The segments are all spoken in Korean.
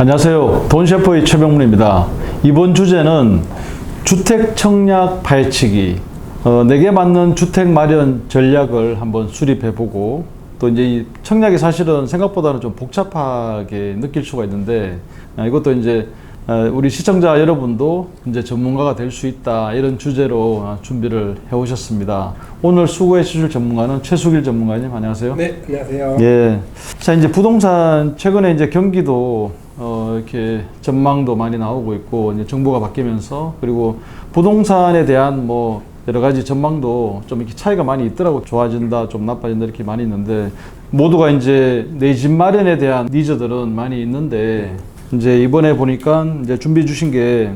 안녕하세요. 돈셰프의 최병문입니다. 이번 주제는 주택 청약 파헤치기, 내게 맞는 주택 마련 전략을 한번 수립해보고, 또 이제 이 청약이 사실은 생각보다는 좀 복잡하게 느낄 수가 있는데, 이것도 이제 우리 시청자 여러분도 이제 전문가가 될 수 있다, 이런 주제로 준비를 해오셨습니다. 오늘 수고해 주실 전문가는 최수길 전문가님, 안녕하세요. 네, 안녕하세요. 예. 자, 이제 부동산, 최근에 이제 경기도 이렇게 전망도 많이 나오고 있고, 이제 정부가 바뀌면서, 그리고 부동산에 대한 뭐 여러 가지 전망도 좀 이렇게 차이가 많이 있더라고. 좋아진다, 좀 나빠진다, 이렇게 많이 있는데, 모두가 이제 내 집 마련에 대한 니즈들은 많이 있는데, 이제 이번에 보니까 이제 준비해 주신 게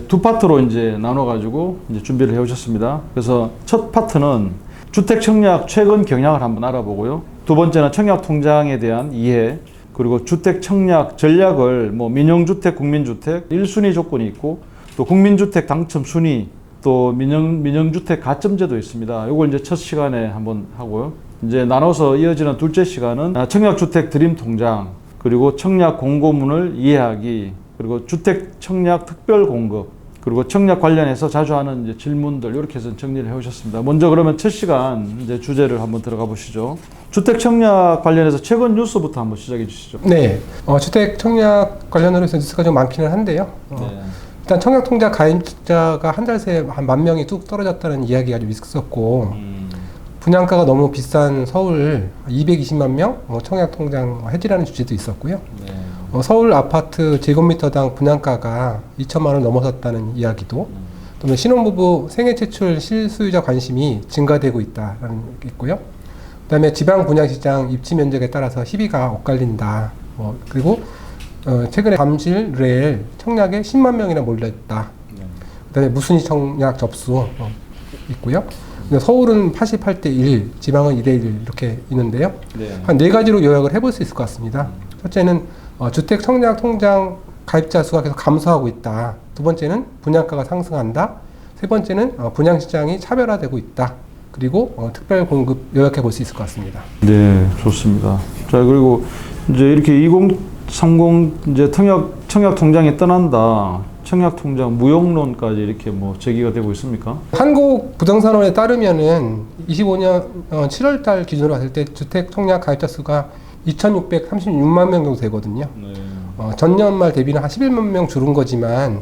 두 파트로 이제 나눠가지고 이제 준비를 해 오셨습니다. 그래서 첫 파트는 주택 청약 최근 경향을 한번 알아보고요. 두 번째는 청약 통장에 대한 이해, 그리고 주택 청약 전략을 뭐 민영주택, 국민주택 1순위 조건이 있고, 또 국민주택 당첨 순위, 또 민영주택 가점제도 있습니다. 이걸 이제 첫 시간에 한번 하고요. 이제 나눠서 이어지는 둘째 시간은 청약주택 드림 통장, 그리고 청약 공고문을 이해하기, 그리고 주택 청약 특별 공급, 그리고 청약 관련해서 자주 하는 이제 질문들, 이렇게 해서 정리를 해 오셨습니다. 먼저 그러면 첫 시간 이제 주제를 한번 들어가 보시죠. 주택 청약 관련해서 최근 뉴스부터 한번 시작해 주시죠. 네, 주택 청약 관련으로 해서 뉴스가 좀 많기는 한데요. 일단 청약 통장 가입자가 한 달 새에 한 10,000명이 뚝 떨어졌다는 이야기가 좀 있었고, 분양가가 너무 비싼 서울 220만 명 청약 통장 해지라는 주제도 있었고요. 서울 아파트 제곱미터당 분양가가 2천만 원 넘어섰다는 이야기도, 또 신혼부부 생애 최출 실수요자 관심이 증가되고 있다라는 게 있고요. 그다음에 지방 분양시장 입지 면적에 따라서 희비가 엇갈린다. 그리고 최근에 잠실 레일 청약에 10만 명이나 몰렸다. 그다음에 무순위 청약 접수 있고요. 서울은 88대 1, 지방은 2대 1 이렇게 있는데요. 한 네 가지로 요약을 해볼 수 있을 것 같습니다. 첫째는 주택 청약 통장 가입자 수가 계속 감소하고 있다. 두 번째는 분양가가 상승한다. 세 번째는 분양시장이 차별화되고 있다. 그리고 특별 공급 요약해 볼 수 있을 것 같습니다. 네, 좋습니다. 자, 그리고 이제 이렇게 2030 이제 청약 통장이 떠난다. 청약 통장 무용론까지 이렇게 뭐 제기가 되고 있습니까? 한국부동산원에 따르면은 25년 7월 달 기준으로 봤을 때 주택 청약 가입자 수가 2,636만 명 정도 되거든요. 전년 말 대비는 한 11만 명 줄은 거지만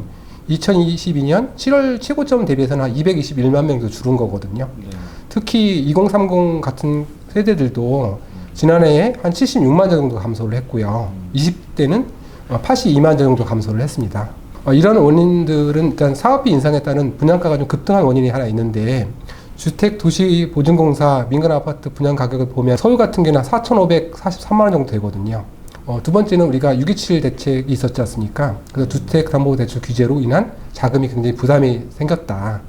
2022년 7월 최고점 대비해서는 한 221만 명 정도 줄은 거거든요. 특히 2030 같은 세대들도 지난해에 한 76만 정도 감소를 했고요. 20대는 82만 정도 감소를 했습니다. 이런 원인들은 일단 사업비 인상에 따른 분양가가 좀 급등한 원인이 하나 있는데, 주택도시보증공사 민간아파트 분양 가격을 보면 서울 같은 경우는 4,543만 원 정도 되거든요. 두 번째는 우리가 6.27 대책이 있었지 않습니까? 그래서 주택담보대출 규제로 인한 자금이 굉장히 부담이 생겼다.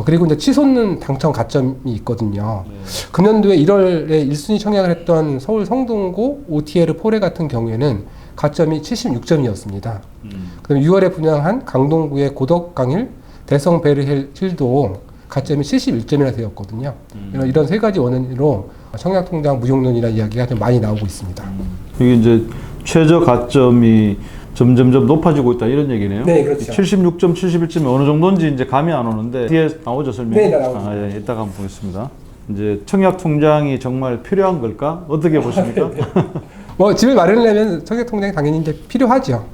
그리고 이제 치솟는 당첨 가점이 있거든요. 금년도에 1월에 1순위 청약을 했던 서울 성동구 OTL 포레 같은 경우에는 가점이 76점이었습니다. 그다음 6월에 분양한 강동구의 고덕강일 대성 베르힐도 가점이 71점이나 되었거든요. 이런 세 가지 원인으로 청약통장 무용론이라는 이야기가 좀 많이 나오고 있습니다. 이게 이제 최저 가점이 점점점 높아지고 있다, 이런 얘기네요. 네, 그렇죠. 76점, 71점이 어느 정도인지 이제 감이 안 오는데 뒤에 나오죠, 설명이? 네, 나오죠. 예, 이따가 한번 보겠습니다. 이제 청약 통장이 정말 필요한 걸까? 어떻게 보십니까? 집을 마련하려면 청약 통장이 당연히 이제 필요하죠.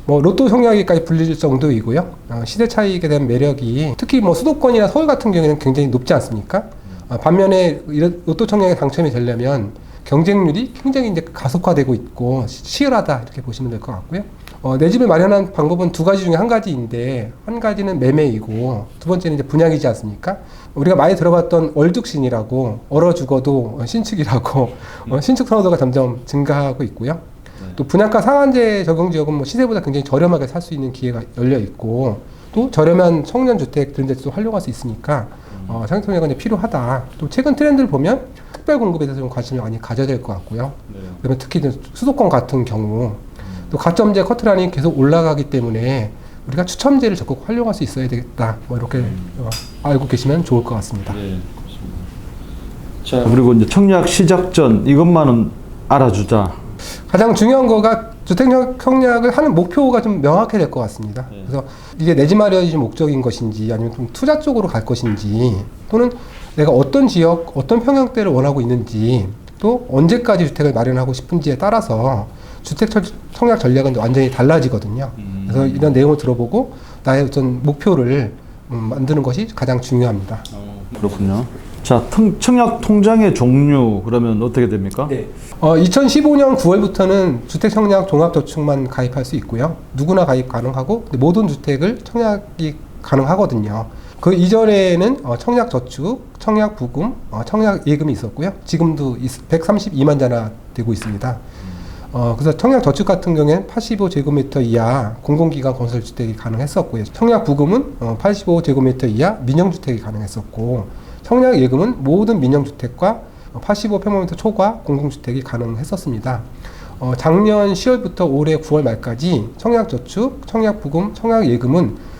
로또 청약이까지 불릴 정도이고요. 시대 차익에 대한 매력이 특히 수도권이나 서울 같은 경우에는 굉장히 높지 않습니까? 반면에 이런 로또 청약에 당첨이 되려면 경쟁률이 굉장히 이제 가속화되고 있고 치열하다, 이렇게 보시면 될 것 같고요. 내 집을 마련한 방법은 두 가지 중에 한 가지인데, 한 가지는 매매이고 두 번째는 이제 분양이지 않습니까? 우리가 많이 들어봤던 월득신이라고, 얼어 죽어도 신축이라고 신축 선호도가 점점 증가하고 있고요. 또 분양가 상한제 적용 지역은 시세보다 굉장히 저렴하게 살 수 있는 기회가 열려 있고, 또 저렴한 청년주택 그런 데도 활용할 수 있으니까 청약통장이 이제 필요하다. 또 최근 트렌드를 보면 특별 공급에 대해서 좀 관심이 많이 가져야 될 것 같고요. 그다음에 특히 수도권 같은 경우 또 가점제 커트라인이 계속 올라가기 때문에 우리가 추첨제를 적극 활용할 수 있어야 되겠다. 이렇게 알고 계시면 좋을 것 같습니다. 네, 자, 그리고 이제 청약 시작 전 이것만은 알아주자. 가장 중요한 거가 주택 청약을 하는 목표가 좀 명확해야 될 것 같습니다. 네. 그래서 이게 내 집 마련이 목적인 것인지 아니면 좀 투자 쪽으로 갈 것인지 또는 내가 어떤 지역, 어떤 평형대를 원하고 있는지 또 언제까지 주택을 마련하고 싶은지에 따라서 주택 청약 전략은 완전히 달라지거든요. 그래서 이런 내용을 들어보고 나의 어떤 목표를 만드는 것이 가장 중요합니다. 그렇군요. 자, 청약 통장의 종류 그러면 어떻게 됩니까? 네. 2015년 9월부터는 주택 청약 종합저축만 가입할 수 있고요. 누구나 가입 가능하고 모든 주택을 청약이 가능하거든요. 그 이전에는 청약저축, 청약부금, 청약예금이 있었고요. 지금도 132만자나 되고 있습니다. 그래서 청약저축 같은 경우에는 85제곱미터 이하 공공기관 건설주택이 가능했었고요. 청약부금은 85제곱미터 이하 민영주택이 가능했었고, 청약예금은 모든 민영주택과 85평방미터 초과 공공주택이 가능했었습니다. 작년 10월부터 올해 9월 말까지 청약저축, 청약부금, 청약예금은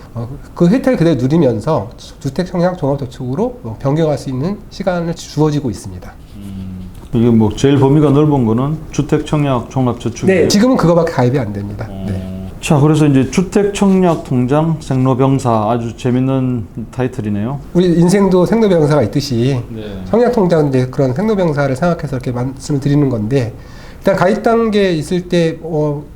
그 혜택을 그대로 누리면서 주택청약 종합저축으로 변경할 수 있는 시간을 주어지고 있습니다. 이게 뭐 제일 범위가 넓은 거는 주택청약 종합저축이에요? 네, 지금은 그거밖에 가입이 안 됩니다. 네. 자, 그래서 이제 주택청약 통장 생로병사 아주 재밌는 타이틀이네요. 우리 인생도 생로병사가 있듯이 네. 청약통장 이제 그런 생로병사를 생각해서 이렇게 말씀을 드리는 건데, 일단 가입 단계에 있을 때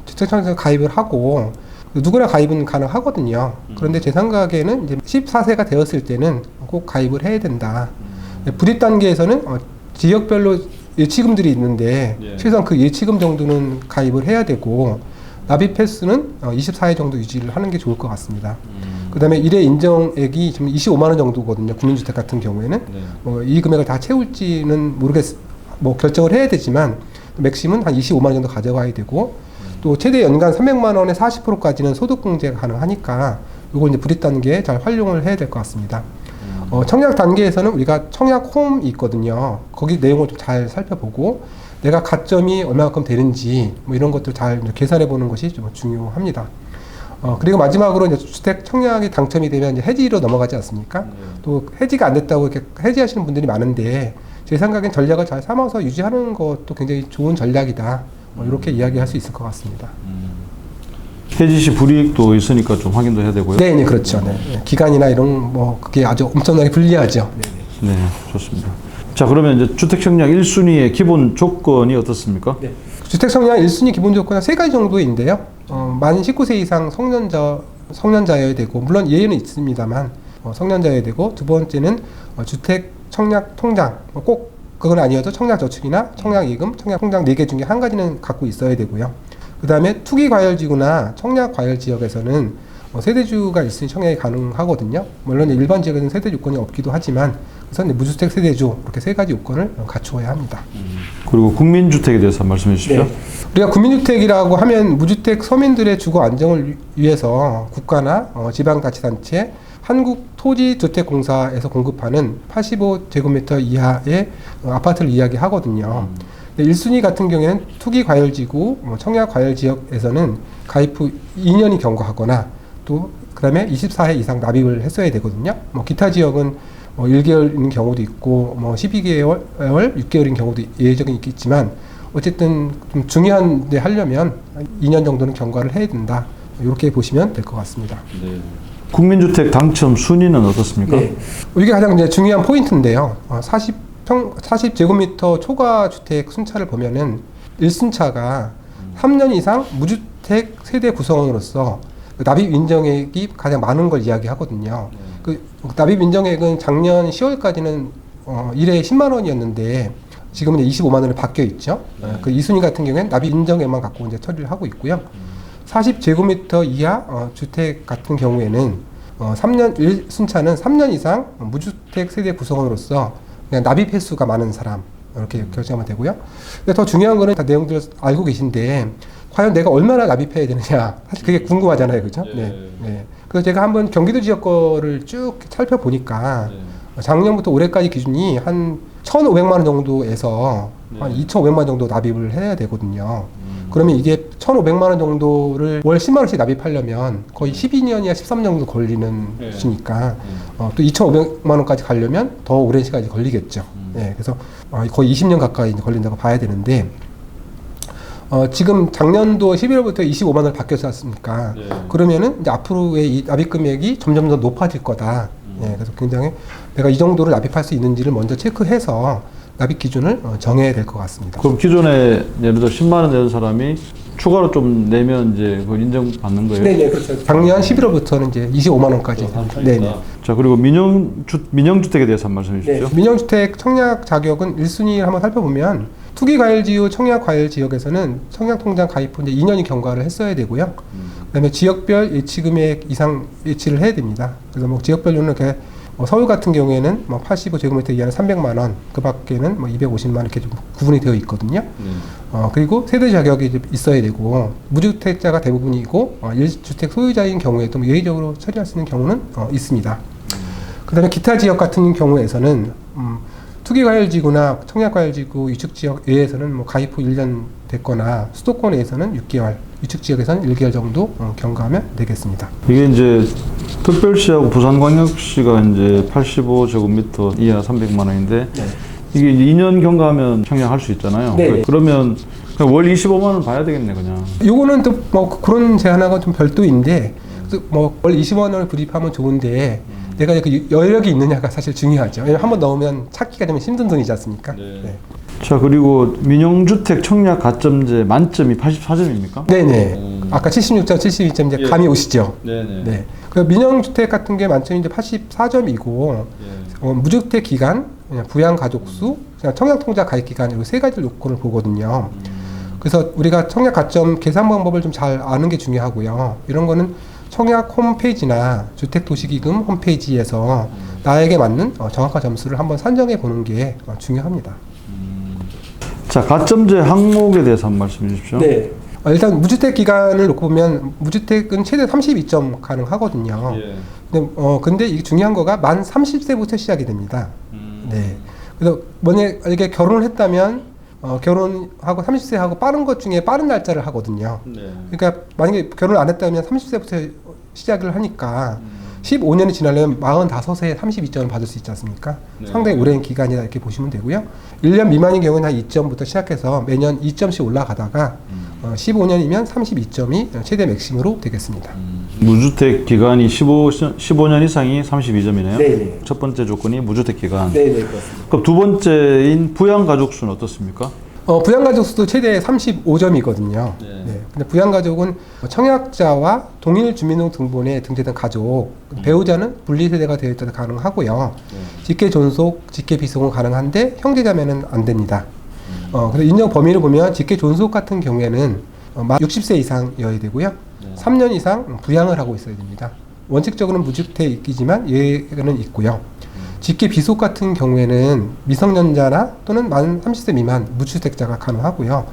주택청약 가입을 하고 누구나 가입은 가능하거든요. 그런데 제 생각에는 이제 14세가 되었을 때는 꼭 가입을 해야 된다. 불입 단계에서는 지역별로 예치금들이 있는데 최소한 그 예치금 정도는 가입을 해야 되고, 납입 횟수는 24회 정도 유지를 하는 게 좋을 것 같습니다. 그 다음에 1회 인정액이 지금 25만 원 정도거든요. 국민주택 같은 경우에는. 이 금액을 다 채울지는 뭐 결정을 해야 되지만, 맥심은 한 25만 원 정도 가져가야 되고, 또 최대 연간 300만 원에 40%까지는 소득공제가 가능하니까, 이걸 이제 불입 단계에 잘 활용을 해야 될 것 같습니다. 청약 단계에서는 우리가 청약 홈이 있거든요. 거기 내용을 좀 잘 살펴보고, 내가 가점이 얼마만큼 되는지 뭐 이런 것들 잘 계산해 보는 것이 좀 중요합니다. 그리고 마지막으로 이제 주택 청약이 당첨이 되면 이제 해지로 넘어가지 않습니까? 또 해지가 안 됐다고 이렇게 해지하시는 분들이 많은데, 제 생각엔 전략을 잘 삼아서 유지하는 것도 굉장히 좋은 전략이다. 이렇게 이야기할 수 있을 것 같습니다. 해지 시 불이익도 있으니까 좀 확인도 해야 되고요. 네, 그렇죠. 네. 기간이나 이런 그게 아주 엄청나게 불리하죠. 네, 좋습니다. 자, 그러면 이제 주택청약 1순위의 기본 조건이 어떻습니까? 네. 주택청약 1순위 기본 조건은 3가지 정도인데요. 만 19세 이상 성년자여야 되고, 물론 예외는 있습니다만 성년자여야 되고, 두 번째는 주택청약 통장, 꼭 그건 아니어도 청약저축이나 청약예금, 청약통장 4개 중에 한 가지는 갖고 있어야 되고요. 그 다음에 투기과열지구나 청약과열지역에서는 세대주가 있으니 청약이 가능하거든요. 물론 일반 지역에는 세대주 요건이 없기도 하지만, 우선 무주택 세대주 이렇게 3가지 요건을 갖추어야 합니다. 그리고 국민주택에 대해서 말씀해 주십시오. 네. 우리가 국민주택이라고 하면 무주택 서민들의 주거 안정을 위해서 국가나 지방자치단체, 한국토지주택공사에서 공급하는 85제곱미터 이하의 아파트를 이야기하거든요. 1순위 같은 경우에는 투기과열지구, 청약과열지역에서는 가입 후 2년이 경과하거나, 또 그 다음에 24회 이상 납입을 했어야 되거든요. 기타 지역은 1개월인 경우도 있고 12개월, 6개월인 경우도 예외적인 있겠지만, 어쨌든 좀 중요한 데 하려면 2년 정도는 경과를 해야 된다. 이렇게 보시면 될 것 같습니다. 네. 국민주택 당첨 순위는 어떻습니까? 네. 이게 가장 이제 중요한 포인트인데요. 40제곱미터 초과 주택 순차를 보면은 1순차가 3년 이상 무주택 세대 구성원으로서 납입 인정액이 가장 많은 걸 이야기하거든요. 그 납입 인정액은 작년 10월까지는 1회에 10만 원이었는데 지금은 25만 원으로 바뀌어 있죠. 그 2순위 같은 경우에는 납입 인정액만 갖고 이제 처리를 하고 있고요. 40제곱미터 이하 주택 같은 경우에는 1순차는 3년 이상 무주택 세대 구성원으로서 그냥 납입 횟수가 많은 사람 이렇게 결정하면 되고요. 근데 더 중요한 거는 다 내용들을 알고 계신데, 과연 내가 얼마나 납입해야 되느냐, 사실 그게 궁금하잖아요, 그죠? 네. 그래서 제가 한번 경기도 지역 거를 쭉 살펴보니까 작년부터 올해까지 기준이 한 1,500만 원 정도에서 한 2,500만 원 정도 납입을 해야 되거든요. 그러면 이게 1,500만 원 정도를 월 10만 원씩 납입하려면 거의 12년이나 13년 정도 걸리는 수니까 또 2,500만 원까지 가려면 더 오랜 시간이 걸리겠죠. 그래서 거의 20년 가까이 걸린다고 봐야 되는데, 지금 작년도 11월부터 25만 원을 바뀌었지 않습니까? 네. 그러면은 이제 앞으로의 이 납입 금액이 점점 더 높아질 거다. 예, 그래서 굉장히 내가 이 정도를 납입할 수 있는지를 먼저 체크해서 납입 기준을 정해야 될 것 같습니다. 그럼 기존에 예를 들어 10만 원 내는 사람이 추가로 좀 내면 이제 그걸 인정받는 거예요? 네네, 그렇죠. 작년 11월부터는 이제 25만 원까지. 네네. 자, 그리고 민영주택에 대해서 한 말씀해 주십시오. 네, 민영주택 청약 자격은 1순위를 한번 살펴보면 투기과열지구 청약과열지역에서는 청약통장 가입 후 이제 2년이 경과를 했어야 되고요. 그다음에 지역별 예치금액 이상 예치를 해야 됩니다. 그래서 뭐 지역별로는 이렇게 서울 같은 경우에는 뭐 85제곱미터 이하는 300만 원, 그 밖에는 뭐 250만 원 이렇게 좀 구분이 되어 있거든요. 그리고 세대 자격이 이제 있어야 되고 무주택자가 대부분이고 1주택 소유자인 경우에도 뭐 예외적으로 처리할 수 있는 경우는 있습니다. 그다음에 기타 지역 같은 경우에서는 투기과열지구나 청약과열지구 유축지역 외에서는 뭐 가입 후 1년 됐거나 수도권에서는 6개월, 유축지역에서는 1개월 정도 경과하면 되겠습니다. 이게 이제 특별시하고 부산광역시가 이제 85제곱미터 이하 300만 원인데 네. 이게 이제 2년 경과하면 청약할 수 있잖아요. 네. 그러면 그냥 월 25만 원 봐야 되겠네 그냥. 요거는 또 뭐 그런 제한하고 좀 별도인데 뭐 월 20만 원을 불입하면 좋은데 내가 그 여력이 있느냐가 사실 중요하죠. 왜냐면 한번 넣으면 찾기가 좀 힘든 돈이지 않습니까? 네. 자, 그리고 민영주택 청약 가점제 만점이 84점입니까? 네네. 아까 76점, 72점 이제 감이 오시죠? 네네. 네. 그 민영주택 같은 게 만점이 이제 84점이고 무주택 기간, 그냥 부양 가족 수, 그냥 청약통장 가입 기간 이렇게 세 가지 요건을 보거든요. 그래서 우리가 청약 가점 계산 방법을 좀 잘 아는 게 중요하고요. 이런 거는 청약 홈페이지나 주택도시기금 홈페이지에서 나에게 맞는 정확한 점수를 한번 산정해 보는 게 중요합니다. 자, 가점제 항목에 대해서 한 말씀해 주십시오. 네. 일단 무주택 기간을 놓고 보면 무주택은 최대 32점 가능하거든요. 근데 이게 중요한 거가 만 30세부터 시작이 됩니다. 네. 그래서 만약에 결혼을 했다면 결혼하고 30세하고 빠른 것 중에 빠른 날짜를 하거든요. 그러니까 만약에 결혼을 안 했다면 30세부터 시작을 하니까 15년이 지나려면 45세에 32점을 받을 수 있지 않습니까? 상당히 오랜 기간이다 이렇게 보시면 되고요. 1년 미만인 경우는 한 2점부터 시작해서 매년 2점씩 올라가다가 15년이면 32점이 최대 맥심으로 되겠습니다. 무주택 기간이 15년 이상이 32점이네요. 네네. 첫 번째 조건이 무주택 기간. 네네, 그렇습니다. 그럼 두 번째인 부양가족 수는 어떻습니까? 부양가족 수도 최대 35점이거든요. 네. 근데 부양가족은 청약자와 동일 주민등록번호에 등재된 가족, 배우자는 분리세대가 되어 있어도 가능하고요. 직계 존속, 직계 비속은 가능한데 형제자매는 안 됩니다. 그래서 인정 범위를 보면 직계 존속 같은 경우에는 만 60세 이상이어야 되고요. 3년 이상 부양을 하고 있어야 됩니다. 원칙적으로는 무주택이지만 예외는 있고요. 직계 비속 같은 경우에는 미성년자나 또는 만 30세 미만 무주택자가 가능하고요.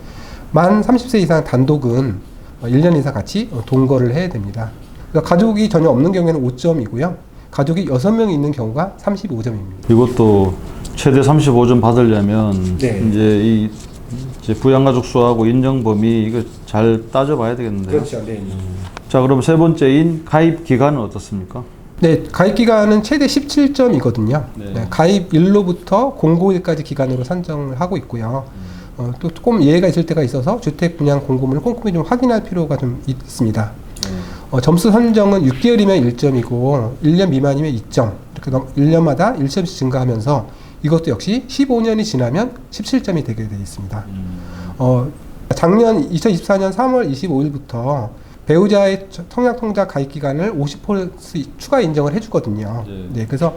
만 30세 이상 단독은 1년 이상 같이 동거를 해야 됩니다. 그러니까 가족이 전혀 없는 경우에는 5점이고요. 가족이 6명이 있는 경우가 35점입니다. 이것도 최대 35점 받으려면 네. 이제 부양가족 수하고 인정 범위 이거 잘 따져봐야 되겠는데요. 그렇죠. 네. 자, 그럼 세 번째인 가입 기간은 어떻습니까? 네, 가입 기간은 최대 17점이거든요. 네, 가입 일로부터 공고일까지 기간으로 산정을 하고 있고요. 또 조금 예외가 있을 때가 있어서 주택 분양 공고문을 꼼꼼히 좀 확인할 필요가 좀 있습니다. 점수 선정은 6개월이면 1점이고 1년 미만이면 2점, 이렇게 1년마다 1점씩 증가하면서 이것도 역시 15년이 지나면 17점이 되게 되어 있습니다. 작년 2024년 3월 25일부터 배우자의 청약통장 가입 기간을 50% 추가 인정을 해주거든요. 네, 그래서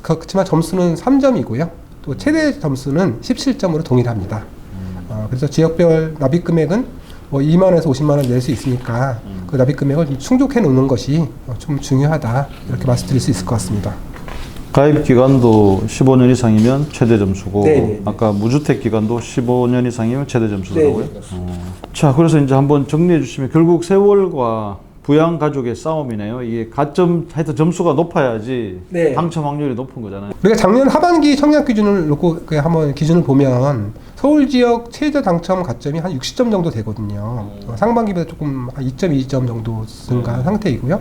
그렇지만 점수는 3점이고요. 또 최대 점수는 17점으로 동일합니다. 그래서 지역별 납입 금액은 뭐 2만 원에서 50만 원 낼 수 있으니까 그 납입 금액을 좀 충족해 놓는 것이 좀 중요하다 이렇게 말씀드릴 수 있을 것 같습니다. 가입 기간도 15년 이상이면 최대 점수고 네네. 아까 무주택 기간도 15년 이상이면 최대 점수더라고요. 네, 자, 그래서 이제 한번 정리해 주시면 결국 세월과 부양 가족의 싸움이네요. 이게 가점 하여튼 점수가 높아야지 네. 당첨 확률이 높은 거잖아요. 우리가 작년 하반기 청약 기준을 놓고 한번 기준을 보면 서울 지역 최저 당첨 가점이 한 60점 정도 되거든요. 상반기보다 조금 한 2.2점 정도 증가한 상태이고요.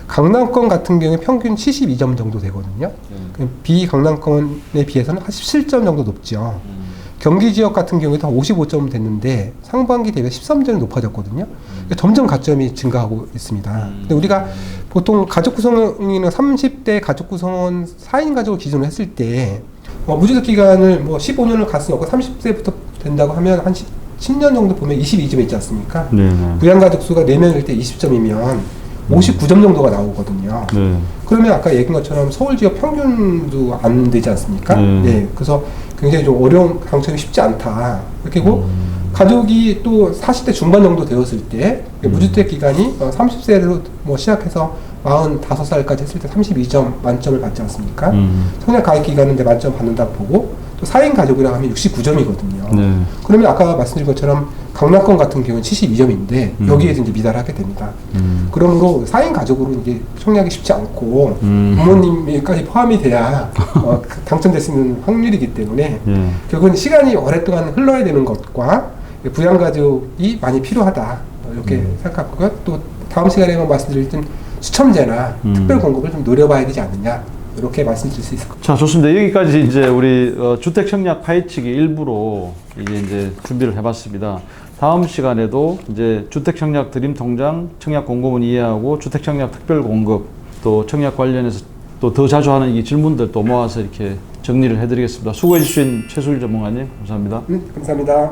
강남권 같은 경우에 평균 72점 정도 되거든요. 비강남권에 비해서는 한 17점 정도 높죠. 경기 지역 같은 경우에도 한 55점 됐는데 상반기 대비 13점이 높아졌거든요. 그러니까 점점 가점이 증가하고 있습니다. 근데 우리가 보통 가족 구성원은 30대 가족 구성원 4인 가족을 기준으로 했을 때 무주택 기간을 뭐 15년을 갈 수는 없고 30세부터 된다고 하면 한 10년 정도 보면 22점 있지 않습니까? 네. 부양가족 수가 4명일 때 20점이면 59점 정도가 나오거든요. 네. 그러면 아까 얘기한 것처럼 서울 지역 평균도 안 되지 않습니까? 네. 그래서 굉장히 좀 어려운 당첨이 쉽지 않다. 그리고 가족이 또 40대 중반 정도 되었을 때 무주택 기간이 30세로 뭐 시작해서 45살까지 했을 때 32점 만점을 받지 않습니까? 청약 가입 기간은 이제 만점 받는다고 보고 또 4인 가족이라고 하면 69점이거든요. 네. 그러면 아까 말씀드린 것처럼 강남권 같은 경우는 72점인데 여기에서 이제 미달을 하게 됩니다. 그러므로 4인 가족으로 이제 청약이 쉽지 않고 부모님까지 포함이 돼야 당첨될 수 있는 확률이기 때문에 결국은 시간이 오랫동안 흘러야 되는 것과 부양가족이 많이 필요하다 이렇게 생각하고요. 또 다음 시간에만 말씀드릴 땐 수첨제나 특별 공급을 좀 노려봐야 되지 않느냐 이렇게 말씀드릴 수 있을 것 같습니다. 자, 좋습니다. 여기까지 이제 우리 주택 청약 파헤치기 일부로 이제 준비를 해봤습니다. 다음 시간에도 이제 주택 청약 드림 통장, 청약 공고문 이해하고 주택 청약 특별 공급 또 청약 관련해서 또 더 자주 하는 이 질문들 또 모아서 이렇게 정리를 해드리겠습니다. 수고해 주신 최수일 전문가님 감사합니다. 감사합니다.